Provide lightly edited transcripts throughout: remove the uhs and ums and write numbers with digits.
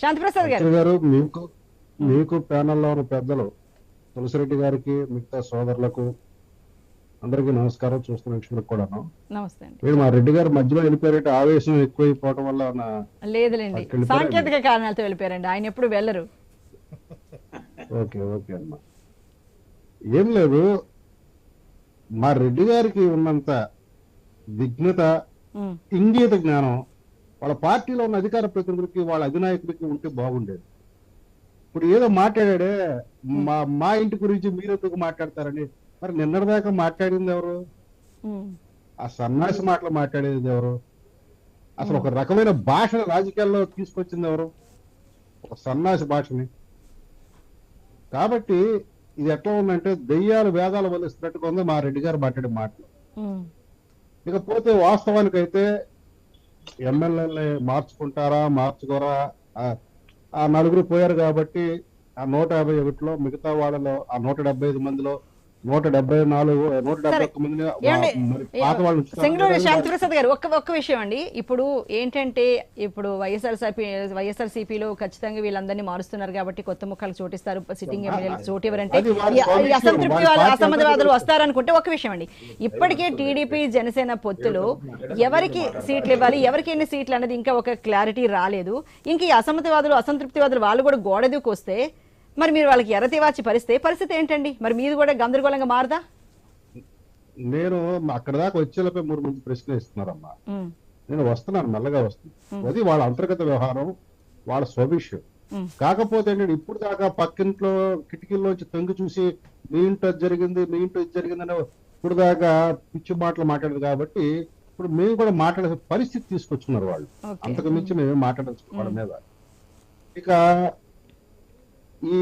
శాంతిప్రసాద్ గారు. గారు మీకు ప్యానెల్లో ఉన్న పెద్దలు తులసిరెడ్డి గారికి మిగతా సోదరులకు అందరికీ నమస్కారం. చూస్తున్న వీక్షకులకు కూడాను నమస్తే అండి. వీడు మా రెడ్డి గారు మధ్యలో వెళ్ళిపోయారంటే ఆవేశం ఎక్కువైపోవటం వల్ల లేదులేండి, సాంకేతిక కారణాలతో వెళ్ళిపోయారండి, ఆయన ఎప్పుడు వెళ్ళరు. ఓకే ఓకే అమ్మా. ఏం లేదు, మా రెడ్డి గారికి ఉన్నంత విఘ్నత, ఇంగీత జ్ఞానం వాళ్ళ పార్టీలో ఉన్న అధికార ప్రతినిధులకి వాళ్ళ అధినాయకుడికి ఉంటే బాగుండేది. ఇప్పుడు ఏదో మాట్లాడాడే మా ఇంటి గురించి మీరు ఎందుకు మాట్లాడతారని, మరి నిన్నటిదాకా మాట్లాడింది ఎవరు? ఆ సన్నాసి మాటలు మాట్లాడేది ఎవరు? అసలు ఒక రకమైన భాష రాజకీయాల్లో తీసుకొచ్చింది ఎవరు? ఒక సన్నాసి భాషని. కాబట్టి ఇది ఎట్లా ఉందంటే దెయ్యాలు వేదాలు వలిస్తున్నట్టుగా ఉంది మా రెడ్డి గారు మాట్లాడే మాటలు. ఇకపోతే వాస్తవానికైతే ఎమ్మెల్యేలని మార్చుకుంటారా మార్చుకోరా, ఆ నలుగురు పోయారు కాబట్టి ఆ 151లో మిగతా వాళ్ళలో ఆ 175 మందిలో 174 మందిని పాత వాళ్ళు. శాంతిప్రసాద్ గారు, ఒక్క విషయం అండి. ఇప్పుడు ఏంటంటే ఇప్పుడు వైఎస్ఆర్సీపీలో ఖచ్చితంగా వీళ్ళందరినీ మారుస్తున్నారు కాబట్టి కొత్త ముఖాలు చోటిస్తారు, సిట్టింగ్ ఎమ్మెల్యేలకు చోటు ఇవ్వరంటే అసంతృప్తి వాళ్ళు అసమ్మతివాదులు వస్తారనుకుంటే ఒక విషయం అండి. ఇప్పటికే టీడీపీ జనసేన పొత్తులో ఎవరికి సీట్లు ఇవ్వాలి, ఎవరికి ఎన్ని సీట్లు అనేది ఇంకా ఒక క్లారిటీ రాలేదు. ఇంక ఈ అసమ్మతివాదులు అసంతృప్తివాదులు వాళ్ళు కూడా గోడ దూకొస్తే మరి మీరు వాళ్ళకి ఎర్రతివాచి పరిస్థితి ఏంటండి? మరి మీది కూడా గందరగోళంగా మారదా? నేను అక్కడ దాకా వచ్చేలోపే మూడు మంది ప్రశ్న ఇస్తున్నారమ్మా. నేను వస్తున్నాను, మెల్లగా వస్తున్నాను. అది వాళ్ళ అంతర్గత వ్యవహారం, వాళ్ళ స్వవిషయం. కాకపోతే నేను ఇప్పుడు దాకా పక్కింట్లో కిటికీల్లోంచి తొంగి చూసి మీ ఇంట్లో జరిగింది మీ ఇంట్లో జరిగిందని ఇప్పుడు దాకా పిచ్చి మాటలు మాట్లాడదు కాబట్టి ఇప్పుడు మేము కూడా మాట్లాడే పరిస్థితి తీసుకొచ్చున్నారు వాళ్ళు. అంతకు మించి మేమేం మాట్లాడచ్చు వాళ్ళ మీద. ఇక ఈ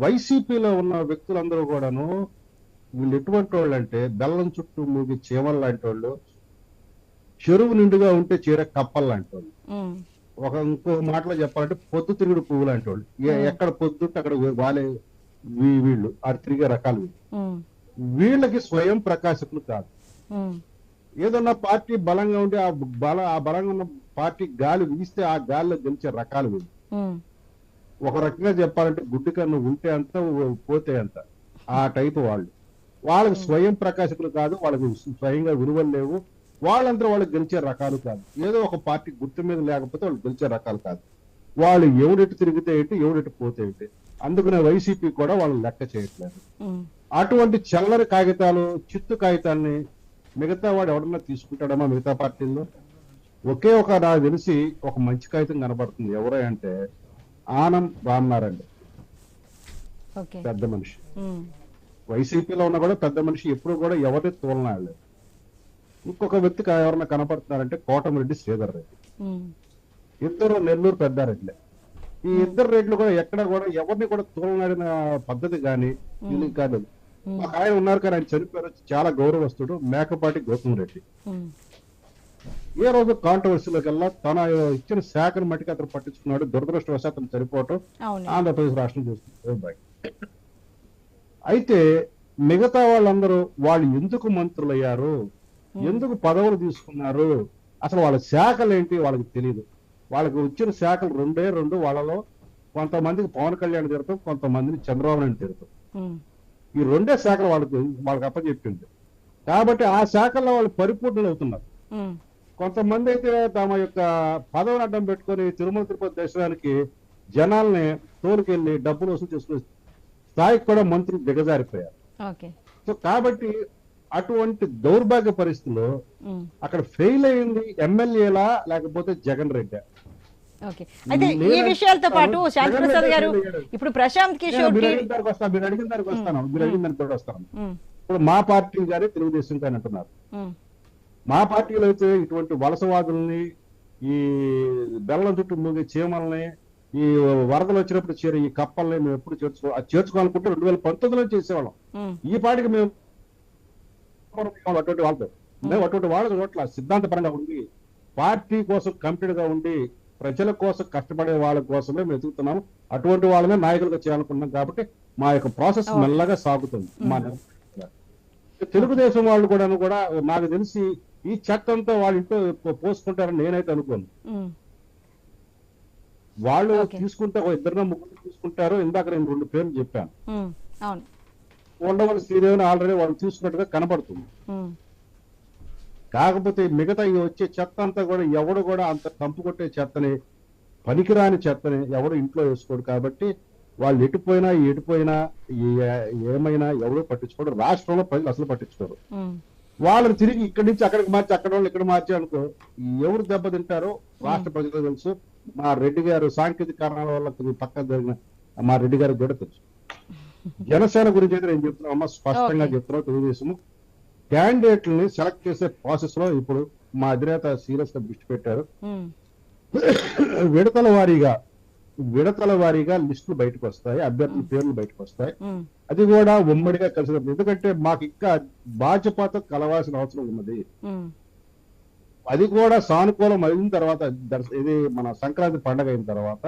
వైసీపీలో ఉన్న వ్యక్తులందరూ కూడాను వీళ్ళు ఎటువంటి వాళ్ళు అంటే బెల్లం చుట్టూ మూగి చీమలు లాంటి వాళ్ళు, చెరువు నిండుగా ఉంటే చీర కప్పలు లాంటి వాళ్ళు, ఇంకో మాటలో చెప్పాలంటే పొద్దు తిరుగుడు పువ్వు లాంటి వాళ్ళు. ఎక్కడ పొద్దుంటే అక్కడ వాళ్ళే వీళ్ళు అది తిరిగే రకాలు. వీళ్ళకి స్వయం ప్రకాశకులు కాదు. ఏదన్నా పార్టీ బలంగా ఉండి ఆ బలంగా ఉన్న పార్టీ గాలి వీస్తే ఆ గాలిలో గెలిచే రకాలు వీళ్ళు. ఒక రకంగా చెప్పాలంటే గుడ్డి కన్ను ఉంటే అంత పోతే అంత, ఆ టైపు వాళ్ళు. వాళ్ళకి స్వయం ప్రకాశకులు కాదు, వాళ్ళకి స్వయంగా విలువలు లేవు. వాళ్ళంతా వాళ్ళకి గెలిచే రకాలు కాదు. ఏదో ఒక పార్టీ గుర్తు మీద లేకపోతే వాళ్ళు గెలిచే రకాలు కాదు. వాళ్ళు ఎవడెటు తిరిగితే ఏంటి, ఎవడెటు పోతే ఏంటి. అందుకనే వైసీపీ కూడా వాళ్ళు లెక్క చేయట్లేదు. అటువంటి చల్లరి కాగితాలు, చిత్తు కాగితాన్ని మిగతా వాడు ఎవడన్నా తీసుకుంటాడమ్మా మిగతా పార్టీల్లో? ఒకే ఒక నాకు తెలిసి ఒక మంచి కాగితం కనబడుతుంది. ఎవరై అంటే ఆనం రామనారాయణ, పెద్ద మనిషి. వైసీపీలో ఉన్న కూడా పెద్ద మనిషి, ఎప్పుడు కూడా ఎవరిని తోలనాడు. ఇంకొక వ్యక్తికి ఎవరన్నా కనపడుతున్నారంటే కోటమిరెడ్డి శ్రీధర్ రెడ్డి. ఇద్దరు నెల్లూరు పెద్దారెడ్లే. ఈ ఇద్దరు రెడ్లు కూడా ఎక్కడ కూడా ఎవరిని కూడా తోలనాడిన పద్ధతి కానీ వీళ్ళు కాదు. ఆయన ఉన్నారు కానీ ఆయన చనిపోయారు, చాలా గౌరవస్తుడు, మేకపాటి గౌతమ్ రెడ్డి. ఏ రోజు కాంట్రవర్సీలోకి వెళ్ళా తన ఇచ్చిన శాఖను మట్టికి అతను పట్టించుకున్నాడు. దురదృష్టవశాత్తు అతను చనిపోవటం ఆంధ్రప్రదేశ్ రాష్ట్రం చూస్తుంది. అయితే మిగతా వాళ్ళందరూ వాళ్ళు ఎందుకు మంత్రులయ్యారు, ఎందుకు పదవులు తీసుకున్నారు, అసలు వాళ్ళ శాఖలు ఏంటి వాళ్ళకి తెలియదు. వాళ్ళకి వచ్చిన శాఖలు రెండే రెండు. వాళ్ళలో కొంతమందికి పవన్ కళ్యాణ్ తిడతాం, కొంతమందిని చంద్రబాబు నాయుడు తిడతాం. ఈ రెండే శాఖలు వాళ్ళకి అప్పచెప్పింది. కాబట్టి ఆ శాఖల్లో వాళ్ళు పరిపూర్ణలు అవుతున్నారు. కొంతమంది అయితే తమ యొక్క పదవిని అడ్డం పెట్టుకొని తిరుమల తిరుపతి దర్శనానికి జనాల్ని తోలుకెళ్లి డబ్బులు వసూలు చేసుకునే స్థాయికి కూడా మంత్రులు దిగజారిపోయారు. సో కాబట్టి అటువంటి దౌర్భాగ్య పరిస్థితుల్లో అక్కడ ఫెయిల్ అయింది ఎమ్మెల్యేలా లేకపోతే జగన్ రెడ్డి? ఈ విషయాలతో పాటు శాంతిప్రసాద్ గారు, ఇప్పుడు ప్రశాంత్ కిషోర్ మీరు అడిగిన దానికి వస్తాను. ఇప్పుడు మా పార్టీ గారే తెలుగుదేశం కానీ అంటున్నారు. మా పార్టీలో అయితే ఇటువంటి వలసవాదుల్ని, ఈ బెల్లం చుట్టూ మూగే చీమల్ని, ఈ వరదలు వచ్చినప్పుడు చేరే ఈ కప్పల్ని మేము ఎప్పుడు చేర్చుకోవాలనుకుంటే 2019లో చేసేవాళ్ళం. ఈ పార్టీకి మేము అటువంటి వాళ్ళ చోట్ల సిద్ధాంతపరంగా ఉండి పార్టీ కోసం కమిటెడ్ గా ఉండి ప్రజల కోసం కష్టపడే వాళ్ళ కోసమే మేము ఎదుగుతున్నాము. అటువంటి వాళ్ళనే నాయకులుగా చేయాలనుకుంటున్నాం. కాబట్టి మా యొక్క ప్రాసెస్ మెల్లగా సాగుతుంది. మా తెలుగుదేశం వాళ్ళు కూడా నాకు తెలిసి ఈ చట్టంతో వాళ్ళ ఇంట్లో పోసుకుంటారని నేనైతే అనుకోను. వాళ్ళు Okay. తీసుకుంటే ఒక ఇద్దరు ముగ్గురు తీసుకుంటారు. ఇందాక నేను 2 పేర్లు చెప్పాను. అవును. ఉండవల్లి శ్రీదేవిని ఆల్రెడీ వాళ్ళు తీసుకున్నట్టుగా కనపడుతుంది. కాకపోతే మిగతా ఈ వచ్చే చెత్త అంతా కూడా ఎవడు కూడా అంత కంపు కొట్టే చెత్తని, పనికిరాని చెత్తని ఎవడు ఇంట్లో వేసుకోడు. కాబట్టి వాళ్ళు ఎటుపోయినా ఏమైనా ఎవరు పట్టించుకోడు. రాష్ట్రంలో ప్రజలు అసలు పట్టించుకోరు. వాళ్ళని తిరిగి ఇక్కడి నుంచి అక్కడికి మార్చి, అక్కడ వాళ్ళు ఇక్కడ మార్చి అనుకో ఎవరు దెబ్బతింటారో రాష్ట్ర ప్రజలకు తెలుసు. మా రెడ్డి గారు సాంకేతిక కారణాల వల్ల కొద్దిగా పక్కన జరిగిన మా రెడ్డి గారికి కూడా తెలుసు. జనసేన గురించి అయితే నేను చెప్తున్నా, స్పష్టంగా చెప్తున్నా. తెలుగుదేశం క్యాండిడేట్లని సెలెక్ట్ చేసే ప్రాసెస్ లో ఇప్పుడు మా అధినేత సీరియస్ గా దృష్టి పెట్టారు. విడతల వారీగా లిస్టులు బయటకు వస్తాయి, అభ్యర్థుల పేర్లు బయటకు వస్తాయి. అది కూడా ఉమ్మడిగా కలిసి, ఎందుకంటే మాకు ఇంకా భాజపాతో కలవాల్సిన అవసరం ఉన్నది. అది కూడా సానుకూలం అయిన తర్వాత, ఇది మన సంక్రాంతి పండగ అయిన తర్వాత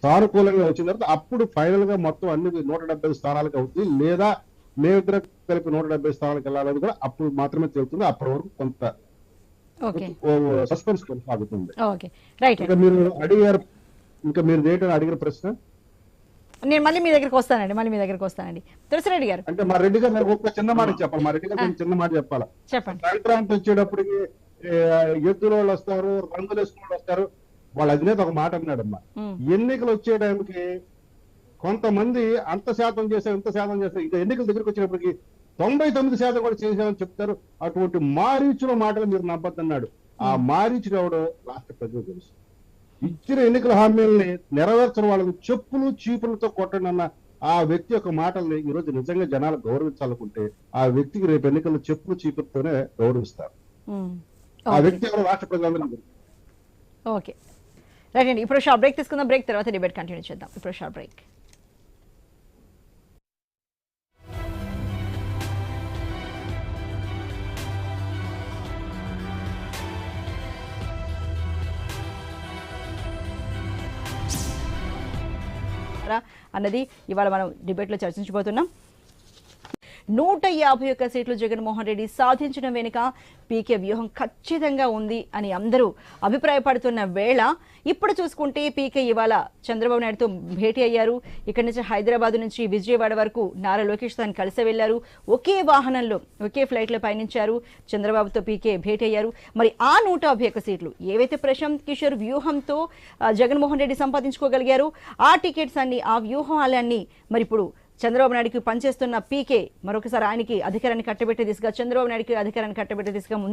సానుకూలంగా వచ్చిన తర్వాత అప్పుడు ఫైనల్ గా మొత్తం అన్ని 170 స్థానాలకు అవుతుంది. లేదా మేమిద్దరం కలిపి 170 స్థానాలకు వెళ్ళాలని కూడా అప్పుడు మాత్రమే తెలుస్తుంది. అప్పటి వరకు కొంత సస్పెన్స్ కొనసాగుతుంది. ఇంకా మీరు ఏంటని అడిగిన ప్రశ్న నేను మళ్ళీ మీ దగ్గరికి వస్తానండి. తులసిరెడ్డి గారు, అంటే మా రెడ్డి గారు ఒక చిన్న మాట చెప్పాలి. మా రెడ్డి గారు చిన్న మాట చెప్పాలి. చెప్పండి. సంక్రాంతి వచ్చేటప్పటికి ఎద్దుల వాళ్ళు వస్తారు, రంగులు వేసుకున్న వాళ్ళు వస్తారు. వాళ్ళ అధినేత ఒక మాట అన్నాడమ్మా, ఎన్నికలు వచ్చే టైంకి కొంతమంది అంత శాతం చేశారు, ఇంత శాతం చేశారు, ఇంకా ఎన్నికల దగ్గరికి వచ్చేటప్పటికి 99% కూడా చేశారని చెప్తారు. అటువంటి మారీచుల మాటలు మీరు నమ్మద్దన్నాడు. ఆ మారీచుడు ఎవడో రాష్ట్ర ప్రజలు తెలుసు. ఇచ్చిన ఎన్నికల హామీలని నెరవేర్చిన వాళ్ళని చెప్పులు చీపులతో కొట్టండి అన్న ఆ వ్యక్తి యొక్క మాటల్ని ఈ రోజు నిజంగా జనాలు గౌరవించాలనుకుంటే ఆ వ్యక్తికి రేపు ఎన్నికల్లో చెప్పులు చీపులతోనే గౌరవిస్తారు. ఆ వ్యక్తి ఎవరు రాష్ట్ర ప్రజలందరూ. ఓకే, రైట్ అండి. ఇప్పుడు షార్ట్ బ్రేక్ తీసుకుందాం. బ్రేక్ తర్వాత డిబేట్ కంటిన్యూ చేద్దాం. ఇప్పుడు షార్ట్ బ్రేక్. అన్నది ఇవాళ మనం డిబేట్లో చర్చించబోతున్నాం. 151 సీట్లు జగన్మోహన్ రెడ్డి సాధించిన వెనుక పీకే వ్యూహం ఖచ్చితంగా ఉంది అని అందరూ అభిప్రాయపడుతున్న వేళ ఇప్పుడు చూసుకుంటే పీకే ఇవాళ చంద్రబాబు నాయుడుతో భేటీ అయ్యారు. ఇక్కడి నుంచి హైదరాబాద్ నుంచి విజయవాడ వరకు నారా లోకేష్ తో కలిసి వెళ్లారు. ఒకే వాహనంలో ఒకే ఫ్లైట్లో పయనించారు. చంద్రబాబుతో పీకే భేటీ అయ్యారు. మరి ఆ 151 సీట్లు ఏవైతే ప్రశాంత్ కిషోర్ వ్యూహంతో జగన్మోహన్ రెడ్డి సంపాదించుకోగలిగారు, ఆ టికెట్స్ అన్ని, ఆ వ్యూహాలన్నీ మరి ఇప్పుడు చంద్రబాబు నాయుడుకి పనిచేస్తున్న పీకే మరొకసారి ఆయనకి అధికారాన్ని కట్టబెట్టే దిశగా, చంద్రబాబు నాయుడుకి అధికారాన్ని కట్టబెట్టే దిశగా